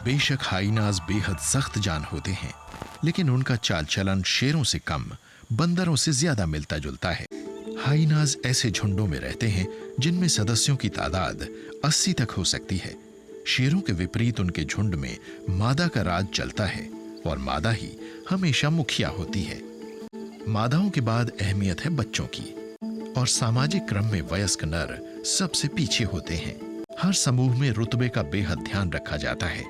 बेशक हाइनाज बेहद सख्त जान होते हैं, लेकिन उनका चाल चलन शेरों से कम, बंदरों से ज्यादा मिलता जुलता है। हाइनाज ऐसे झुंडों में रहते हैं जिनमें सदस्यों की तादाद 80 तक हो सकती है। शेरों के विपरीत उनके झुंड में मादा का राज चलता है और मादा ही हमेशा मुखिया होती है। मादाओं के बाद अहमियत है बच्चों की, और सामाजिक क्रम में वयस्क नर सबसे पीछे होते हैं। हर समूह में रुतबे का बेहद ध्यान रखा जाता है।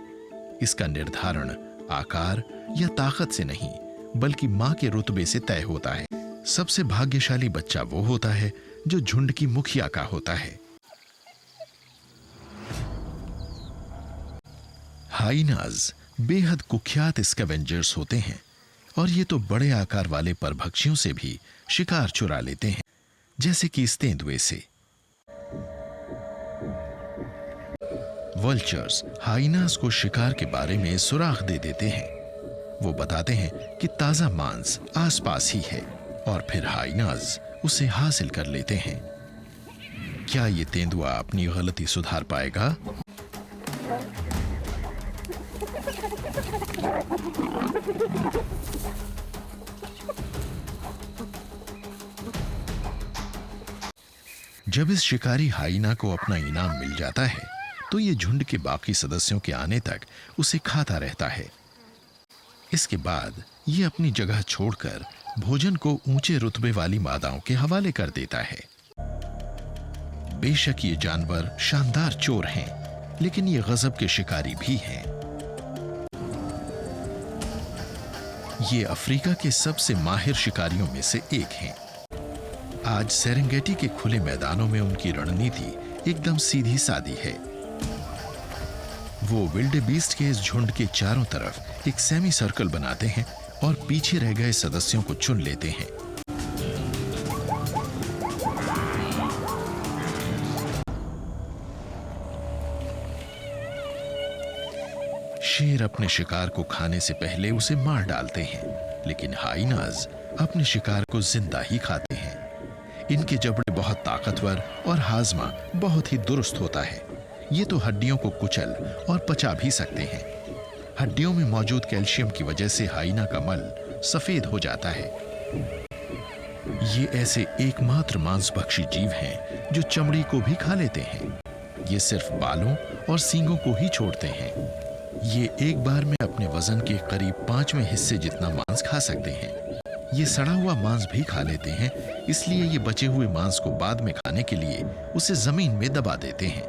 इसका निर्धारण आकार या ताकत से नहीं, बल्कि मां के रुतबे से तय होता है। सबसे भाग्यशाली बच्चा वो होता है जो झुंड की मुखिया का होता है। हाइनाज बेहद कुख्यात स्कैवेंजर्स होते हैं, और ये तो बड़े आकार वाले परभक्षियों से भी शिकार चुरा लेते हैं, जैसे कि इस तेंदुए से। वल्चर्स हाइनास को शिकार के बारे में सुराग दे देते हैं। वो बताते हैं कि ताजा मांस आसपास ही है, और फिर हाइनास उसे हासिल कर लेते हैं। क्या ये तेंदुआ अपनी गलती सुधार पाएगा? जब इस शिकारी हाइना को अपना इनाम मिल जाता है, तो ये झुंड के बाकी सदस्यों के आने तक उसे खाता रहता है। इसके बाद ये अपनी जगह छोड़कर भोजन को ऊंचे रुतबे वाली मादाओं के हवाले कर देता है। बेशक ये जानवर शानदार चोर हैं, लेकिन ये गजब के शिकारी भी हैं। ये अफ्रीका के सबसे माहिर शिकारियों में से एक हैं। आज सेरेंगेटी के खुले मैदानों में उनकी रणनीति एकदम सीधी सादी है। वो विल्डेबीस्ट के इस झुंड के चारों तरफ एक सेमी सर्कल बनाते हैं और पीछे रह गए सदस्यों को चुन लेते हैं। शेर अपने शिकार को खाने से पहले उसे मार डालते हैं, लेकिन हाइनाज अपने शिकार को जिंदा ही खाते हैं। इनके जबड़े बहुत ताकतवर और हाजमा बहुत ही दुरुस्त होता है। ये तो हड्डियों को कुचल और पचा भी सकते हैं। हड्डियों में मौजूद कैल्शियम की वजह से हाइना का मल सफेद हो जाता है। ये ऐसे एकमात्र मांसभक्षी जीव हैं जो चमड़ी को भी खा लेते हैं। ये सिर्फ बालों और सींगों को ही छोड़ते हैं। ये एक बार में अपने वजन के करीब 5वें हिस्से जितना मांस खा सकते हैं। ये सड़ा हुआ मांस भी खा लेते हैं, इसलिए ये बचे हुए मांस को बाद में खाने के लिए उसे जमीन में दबा देते हैं।